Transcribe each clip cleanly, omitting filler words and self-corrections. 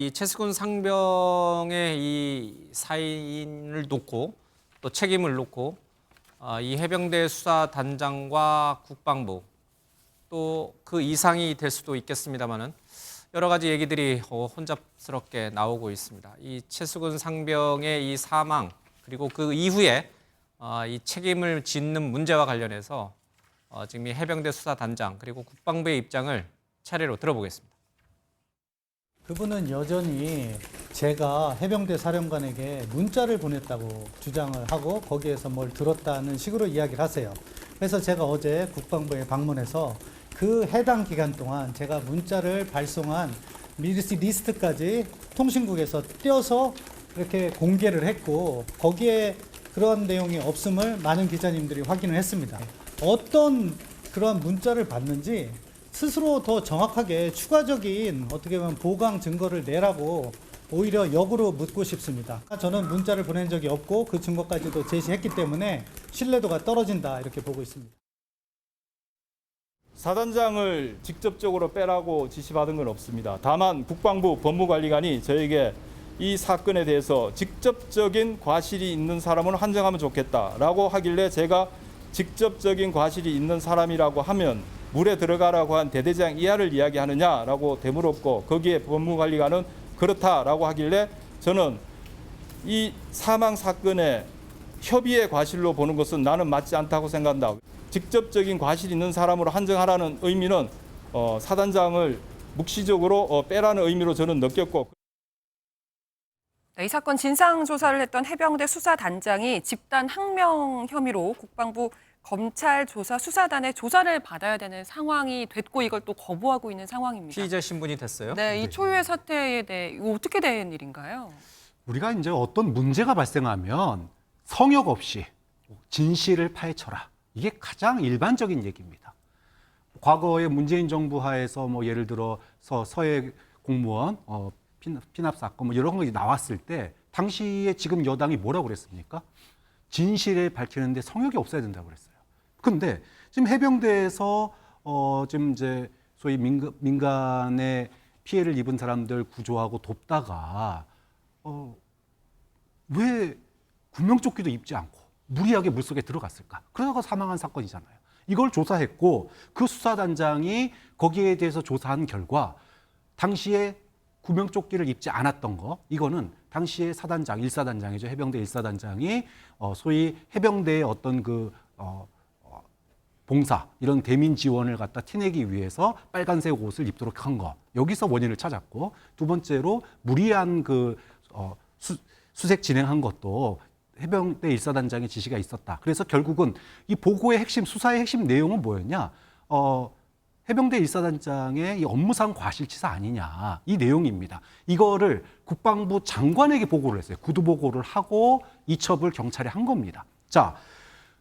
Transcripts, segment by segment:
이 최수근 상병의 이 사인을 놓고 또 책임을 놓고 이 해병대 수사단장과 국방부 또 그 이상이 될 수도 있겠습니다만은 여러 가지 얘기들이 혼잡스럽게 나오고 있습니다. 이 최수근 상병의 이 사망 그리고 그 이후에 이 책임을 짓는 문제와 관련해서 지금 이 해병대 수사단장 그리고 국방부의 입장을 차례로 들어보겠습니다. 그분은 여전히 제가 해병대 사령관에게 문자를 보냈다고 주장을 하고 거기에서 뭘 들었다는 식으로 이야기를 하세요. 그래서 제가 어제 국방부에 방문해서 그 해당 기간 동안 제가 문자를 발송한 리스트까지 통신국에서 떼어서 이렇게 공개를 했고 거기에 그런 내용이 없음을 많은 기자님들이 확인을 했습니다. 어떤 그런 문자를 받는지 스스로 더 정확하게 추가적인 어떻게 보면 보강 증거를 내라고 오히려 역으로 묻고 싶습니다. 저는 문자를 보낸 적이 없고 그 증거까지도 제시했기 때문에 신뢰도가 떨어진다 이렇게 보고 있습니다. 사단장을 직접적으로 빼라고 지시받은 건 없습니다. 다만 국방부 법무관리관이 저에게 이 사건에 대해서 직접적인 과실이 있는 사람을 한정하면 좋겠다라고 하길래 제가 직접적인 과실이 있는 사람이라고 하면 물에 들어가라고 한 대대장 이하를 이야기하느냐라고 되물었고 거기에 법무관리관은 그렇다라고 하길래 저는 이 사망 사건의 협의의 과실로 보는 것은 나는 맞지 않다고 생각한다. 직접적인 과실이 있는 사람으로 한정하라는 의미는 사단장을 묵시적으로 빼라는 의미로 저는 느꼈고. 이 사건 진상조사를 했던 해병대 수사단장이 집단 항명 혐의로 국방부 검찰 조사 수사단의 조사를 받아야 되는 상황이 됐고 이걸 또 거부하고 있는 상황입니다. 피의자 신분이 됐어요. 네, 이 초유의 사태에 대해 이거 어떻게 된 일인가요? 우리가 이제 어떤 문제가 발생하면 성역 없이 진실을 파헤쳐라. 이게 가장 일반적인 얘기입니다. 과거에 문재인 정부 하에서 뭐 예를 들어서 서해 공무원 피납 사건 뭐 이런 거 나왔을 때 당시에 지금 여당이 뭐라고 그랬습니까? 진실을 밝히는데 성역이 없어야 된다고 그랬어요. 근데 지금 해병대에서 지금 이제 소위 민간의 피해를 입은 사람들 구조하고 돕다가 왜 구명조끼도 입지 않고 무리하게 물속에 들어갔을까? 그러다가 사망한 사건이잖아요. 이걸 조사했고 그 수사단장이 거기에 대해서 조사한 결과 당시에 구명조끼를 입지 않았던 거 이거는 당시에 사단장, 1사단장이죠. 해병대 1사단장이 소위 해병대의 어떤 그 봉사 이런 대민 지원을 갖다 티내기 위해서 빨간색 옷을 입도록 한 거. 여기서 원인을 찾았고 두 번째로 무리한 그 수색 진행한 것도 해병대 1사단장의 지시가 있었다. 그래서 결국은 이 보고의 핵심, 수사의 핵심 내용은 뭐였냐? 해병대 1사단장의 이 업무상 과실치사 아니냐. 이 내용입니다. 이거를 국방부 장관에게 보고를 했어요. 구두 보고를 하고 이첩을 경찰에 한 겁니다. 자,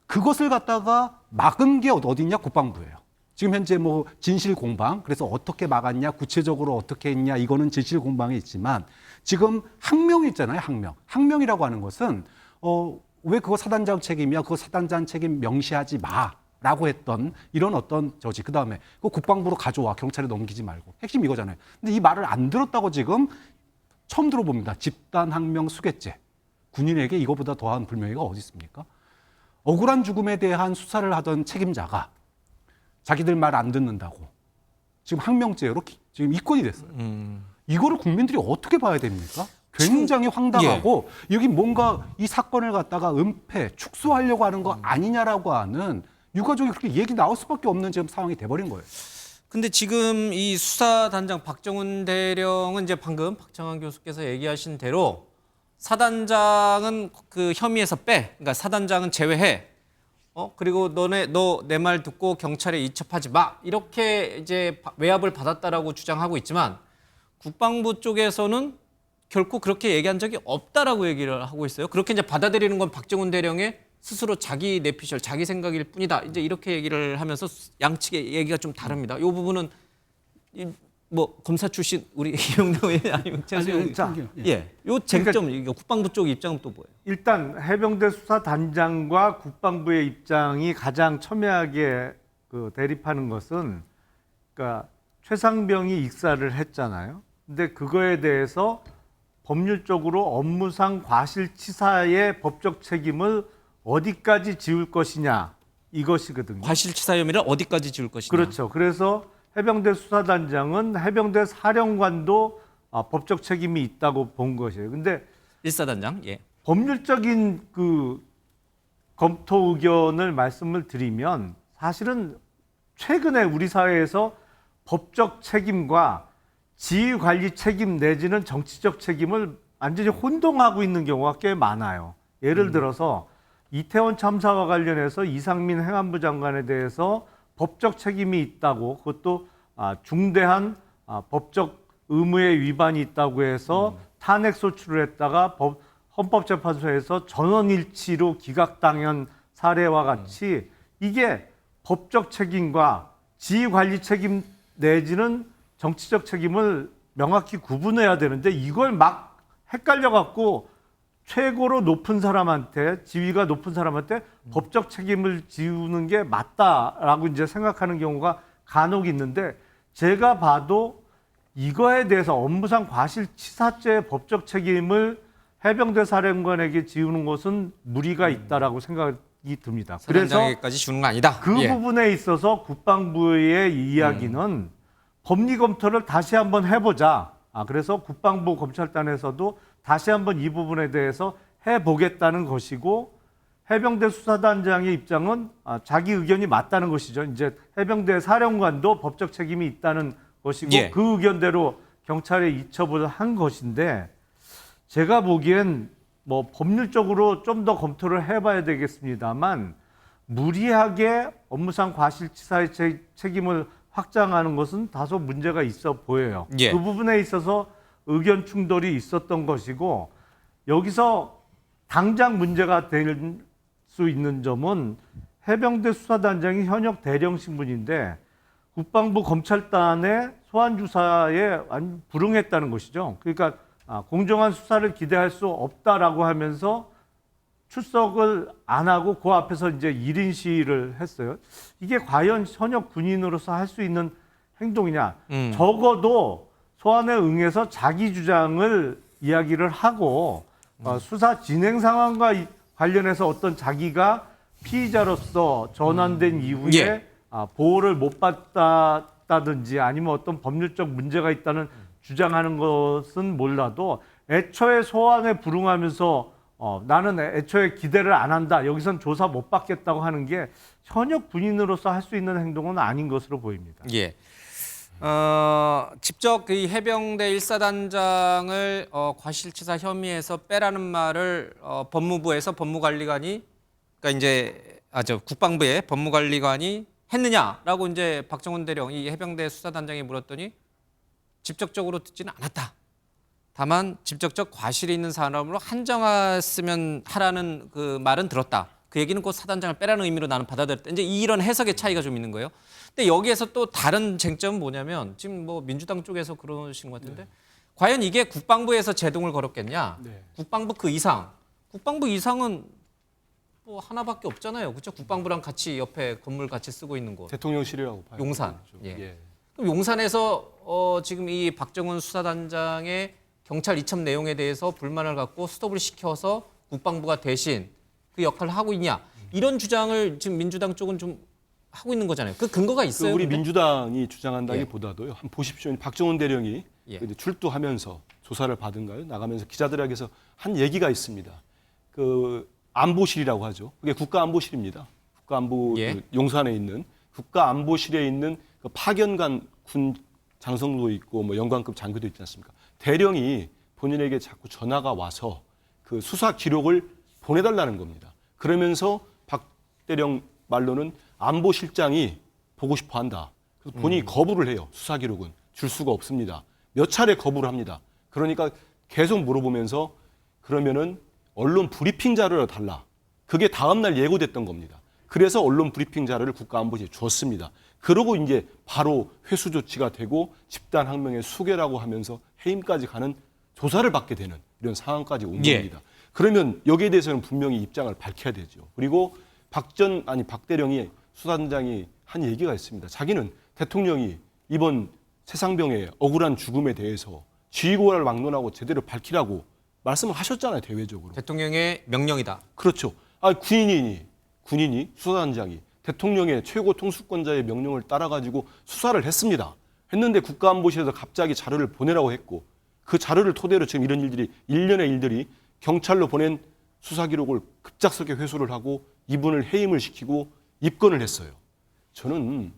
그것을 갖다가 막은 게 어디냐? 국방부예요. 지금 현재 뭐 진실 공방, 그래서 어떻게 막았냐, 구체적으로 어떻게 했냐, 이거는 진실 공방에 있지만 지금 항명이 있잖아요, 항명. 항명이라고 하는 것은 왜 그거 사단장 책임이야? 그거 사단장 책임 명시하지 마라고 했던 이런 어떤 저지. 그 다음에 그거 국방부로 가져와 경찰에 넘기지 말고 핵심 이거잖아요. 근데 이 말을 안 들었다고 지금 처음 들어봅니다. 집단 항명 수괴죄. 군인에게 이거보다 더한 불명예가 어디 있습니까? 억울한 죽음에 대한 수사를 하던 책임자가 자기들 말 안 듣는다고 지금 항명죄로 지금 입건이 됐어요. 이거를 국민들이 어떻게 봐야 됩니까? 굉장히 황당하고 여기 뭔가 이 사건을 갖다가 은폐, 축소하려고 하는 거 아니냐라고 하는 유가족이 그렇게 얘기 나올 수밖에 없는 지금 상황이 돼버린 거예요. 근데 지금 이 수사단장 박정훈 대령은 이제 방금 박정환 교수께서 얘기하신 대로 사단장은 그 혐의에서 빼. 그러니까 사단장은 제외해. 그리고 너 내 말 듣고 경찰에 이첩하지 마. 이렇게 이제 외압을 받았다라고 주장하고 있지만 국방부 쪽에서는 결코 그렇게 얘기한 적이 없다라고 얘기를 하고 있어요. 그렇게 이제 받아들이는 건 박정훈 대령의 스스로 자기 내피셜, 자기 생각일 뿐이다. 이제 이렇게 얘기를 하면서 양측의 얘기가 좀 다릅니다. 이 부분은 뭐 검사 출신 우리 이용대 의원 아니면 최수영 요 쟁점 그러니까 국방부 쪽 입장은 또 뭐예요? 일단 해병대 수사단장과 국방부의 입장이 가장 첨예하게 대립하는 것은 그러니까 최상병이 익사를 했잖아요. 근데 그거에 대해서 법률적으로 업무상 과실치사의 법적 책임을 어디까지 지울 것이냐 이것이거든요. 과실치사 혐의를 어디까지 지울 것이냐. 그렇죠. 그래서 해병대 수사단장은 해병대 사령관도 법적 책임이 있다고 본 것이에요. 근데 일사단장. 예. 법률적인 그 검토 의견을 말씀을 드리면 사실은 최근에 우리 사회에서 법적 책임과 지휘관리 책임 내지는 정치적 책임을 완전히 혼동하고 있는 경우가 꽤 많아요. 예를 들어서 이태원 참사와 관련해서 이상민 행안부 장관에 대해서 법적 책임이 있다고, 그것도 중대한 법적 의무의 위반이 있다고 해서 탄핵 소추를 했다가 헌법재판소에서 전원일치로 기각당한 사례와 같이 이게 법적 책임과 지휘관리 책임 내지는 정치적 책임을 명확히 구분해야 되는데 이걸 막 헷갈려 갖고 최고로 높은 사람한테, 지위가 높은 사람한테 법적 책임을 지우는 게 맞다라고 이제 생각하는 경우가 간혹 있는데, 제가 봐도 이거에 대해서 업무상 과실치사죄의 법적 책임을 해병대 사령관에게 지우는 것은 무리가 있다라고 생각이 듭니다. 그래서 사단장에게까지 주는 거 아니다. 그 예. 부분에 있어서 국방부의 이야기는 법리 검토를 다시 한번 해보자. 그래서 국방부 검찰단에서도 다시 한번 이 부분에 대해서 해보겠다는 것이고, 해병대 수사단장의 입장은 자기 의견이 맞다는 것이죠. 이제 해병대 사령관도 법적 책임이 있다는 것이고, 예. 그 의견대로 경찰에 이첩을 한 것인데, 제가 보기엔 뭐 법률적으로 좀 더 검토를 해봐야 되겠습니다만, 무리하게 업무상 과실치사의 책임을 확장하는 것은 다소 문제가 있어 보여요. 예. 그 부분에 있어서 의견 충돌이 있었던 것이고, 여기서 당장 문제가 될 수 있는 점은 해병대 수사단장이 현역 대령 신분인데 국방부 검찰단의 소환 주사에 불응했다는 것이죠. 그러니까 공정한 수사를 기대할 수 없다라고 하면서 출석을 안 하고 그 앞에서 이제 1인 시위를 했어요. 이게 과연 현역 군인으로서 할 수 있는 행동이냐? 적어도 소환에 응해서 자기 주장을 이야기를 하고 수사 진행 상황과 관련해서 어떤 자기가 피의자로서 전환된 이후에 예. 보호를 못 받았다든지 아니면 어떤 법률적 문제가 있다는 주장하는 것은 몰라도 애초에 소환에 불응하면서 나는 애초에 기대를 안 한다, 여기선 조사 못 받겠다고 하는 게 현역 군인으로서 할 수 있는 행동은 아닌 것으로 보입니다. 예. 직접 그 해병대 1사단장을 과실치사 혐의에서 빼라는 말을 법무부에서 법무관리관이, 그러니까 이제 국방부의 법무관리관이 했느냐라고 이제 박정훈 대령, 이 해병대 수사단장이 물었더니 직접적으로 듣지는 않았다. 다만 직접적 과실이 있는 사람으로 한정했으면 하라는 그 말은 들었다. 그 얘기는 곧 사단장을 빼라는 의미로 나는 받아들였다. 이제 이런 해석의 차이가 좀 있는 거예요. 근데 여기에서 또 다른 쟁점은 뭐냐면, 지금 뭐 민주당 쪽에서 그러시는 것 같은데, 과연 이게 국방부에서 제동을 걸었겠냐? 국방부 그 이상, 국방부 이상은 뭐 하나밖에 없잖아요. 그렇죠? 국방부랑 같이 옆에 건물 같이 쓰고 있는 곳. 대통령실이라고 봐요. 용산. 예. 예. 그럼 용산에서 지금 이 박정훈 수사단장의 경찰 이첩 내용에 대해서 불만을 갖고 스톱을 시켜서 국방부가 대신 그 역할을 하고 있냐, 이런 주장을 지금 민주당 쪽은 좀 하고 있는 거잖아요. 그 근거가 있어요. 우리 근데? 민주당이 주장한다기보다도요. 한번 보십시오. 박정훈 대령이 예. 이제 출두하면서 조사를 받은가요? 나가면서 기자들에게서 한 얘기가 있습니다. 그 안보실이라고 하죠. 그게 국가안보실입니다. 국가안보 예. 그 용산에 있는 국가안보실에 있는 그 파견간 군 장성도 있고 뭐 영관급 장교도 있지 않습니까? 대령이 본인에게 자꾸 전화가 와서 그 수사 기록을 보내달라는 겁니다. 그러면서 박 대령 말로는 안보실장이 보고 싶어 한다. 그래서 본인이 거부를 해요. 수사 기록은 줄 수가 없습니다. 몇 차례 거부를 합니다. 그러니까 계속 물어보면서 그러면은 언론 브리핑 자료를 달라. 그게 다음날 예고됐던 겁니다. 그래서 언론 브리핑 자료를 국가안보실에 줬습니다. 그러고 이제 바로 회수 조치가 되고 집단 항명의 수괴라고 하면서 해임까지 가는 조사를 받게 되는 이런 상황까지 온 예. 겁니다. 그러면 여기에 대해서는 분명히 입장을 밝혀야 되죠. 그리고 박 대령이 수사단장이 한 얘기가 있습니다. 자기는 대통령이 이번 세상병의 억울한 죽음에 대해서 지휘고를 막론하고 제대로 밝히라고 말씀을 하셨잖아요, 대외적으로. 대통령의 명령이다. 그렇죠. 군인이 수사단장이 대통령의 최고 통수권자의 명령을 따라가지고 수사를 했습니다. 했는데 국가안보실에서 갑자기 자료를 보내라고 했고 그 자료를 토대로 지금 이런 일들이 일련의 일들이 경찰로 보낸 수사 기록을 급작스럽게 회수를 하고 이분을 해임을 시키고 입건을 했어요. 저는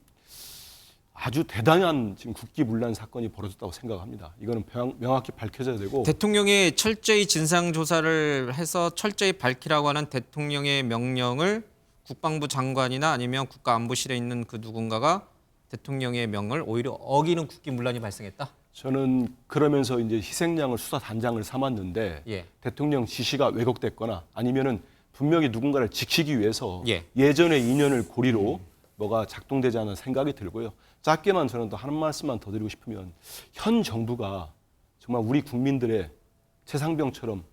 아주 대단한 지금 국기문란 사건이 벌어졌다고 생각합니다. 이거는 명확히 밝혀져야 되고 대통령이 철저히 진상 조사를 해서 철저히 밝히라고 하는 대통령의 명령을 국방부 장관이나 아니면 국가안보실에 있는 그 누군가가 대통령의 명을 오히려 어기는 국기문란이 발생했다. 저는 그러면서 이제 희생양을 수사단장을 삼았는데 예. 대통령 지시가 왜곡됐거나 아니면은 분명히 누군가를 지키기 위해서 예. 예전의 인연을 고리로 뭐가 작동되지 않은 생각이 들고요. 짧게만 저는 또 한 말씀만 더 드리고 싶으면 현 정부가 정말 우리 국민들의 최상병처럼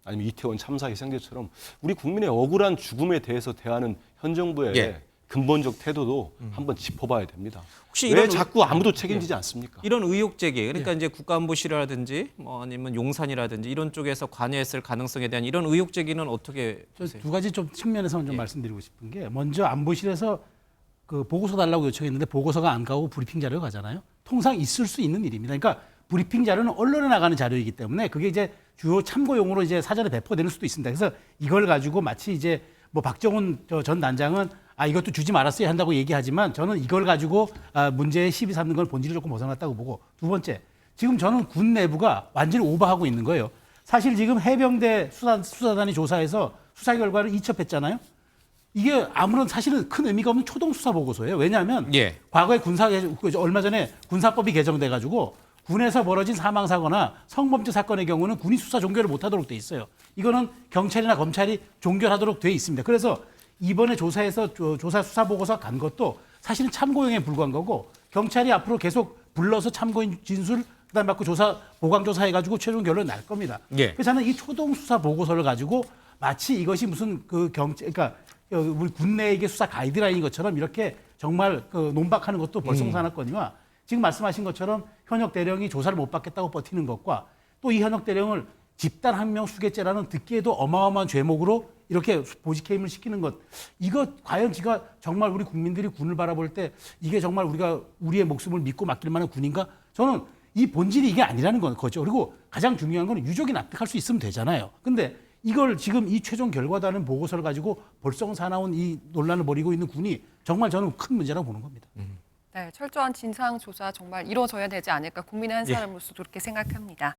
아니면 이태원 참사 희생자처럼 우리 국민의 억울한 죽음에 대해서 대하는 현 정부의 예. 근본적 태도도 한번 짚어봐야 됩니다. 혹시 왜 이런 자꾸 아무도 책임지지 않습니까? 이런 의혹 제기, 그러니까 이제 국가안보실이라든지 뭐 아니면 용산이라든지 이런 쪽에서 관여했을 가능성에 대한 이런 의혹 제기는 어떻게 보세요? 두 가지 좀 측면에서는 좀 말씀드리고 싶은 게 먼저 안보실에서 그 보고서 달라고 요청했는데 보고서가 안 가고 브리핑 자료가 가잖아요. 통상 있을 수 있는 일입니다. 그러니까 브리핑 자료는 언론에 나가는 자료이기 때문에 그게 이제 주요 참고용으로 이제 사전에 배포되는 수도 있습니다. 그래서 이걸 가지고 마치 이제 뭐 박정훈 전 단장은 이것도 주지 말았어야 한다고 얘기하지만 저는 이걸 가지고 문제의 시비 삼는 건 본질이 조금 벗어났다고 보고 두 번째 지금 저는 군 내부가 완전히 오버하고 있는 거예요. 사실 지금 해병대 수사단이 조사해서 수사 결과를 이첩했잖아요. 이게 아무런 사실은 큰 의미가 없는 초동 수사 보고서예요. 왜냐하면 예. 과거에 얼마 전에 군사법이 개정돼 가지고 군에서 벌어진 사망 사고나 성범죄 사건의 경우는 군이 수사 종결을 못하도록 돼 있어요. 이거는 경찰이나 검찰이 종결하도록 돼 있습니다. 그래서 이번에 조사에서 조사 수사 보고서 간 것도 사실은 참고용에 불과한 거고 경찰이 앞으로 계속 불러서 참고인 진술 그다음 받고 조사 보강 조사해가지고 최종 결론 날 겁니다. 예. 그래서 저는 이 초동 수사 보고서를 가지고 마치 이것이 무슨 그러니까 우리 군내에게 수사 가이드라인인 것처럼 이렇게 정말 논박하는 것도 벌송산하거니와 지금 말씀하신 것처럼 현역 대령이 조사를 못 받겠다고 버티는 것과 또 이 현역 대령을 집단 항명 수괴죄라는 듣기에도 어마어마한 죄목으로 이렇게 보직해임을 시키는 것 이거 과연 지가 정말 우리 국민들이 군을 바라볼 때 이게 정말 우리가 우리의 목숨을 믿고 맡길 만한 군인가? 저는 이 본질이 이게 아니라는 거죠. 그리고 가장 중요한 건 유족이 납득할 수 있으면 되잖아요. 근데 이걸 지금 이 최종 결과다는 보고서를 가지고 벌성사나운 이 논란을 벌이고 있는 군이 정말 저는 큰 문제라고 보는 겁니다. 네, 철저한 진상 조사 정말 이루어져야 되지 않을까 국민의 한 사람으로서 그렇게 생각합니다.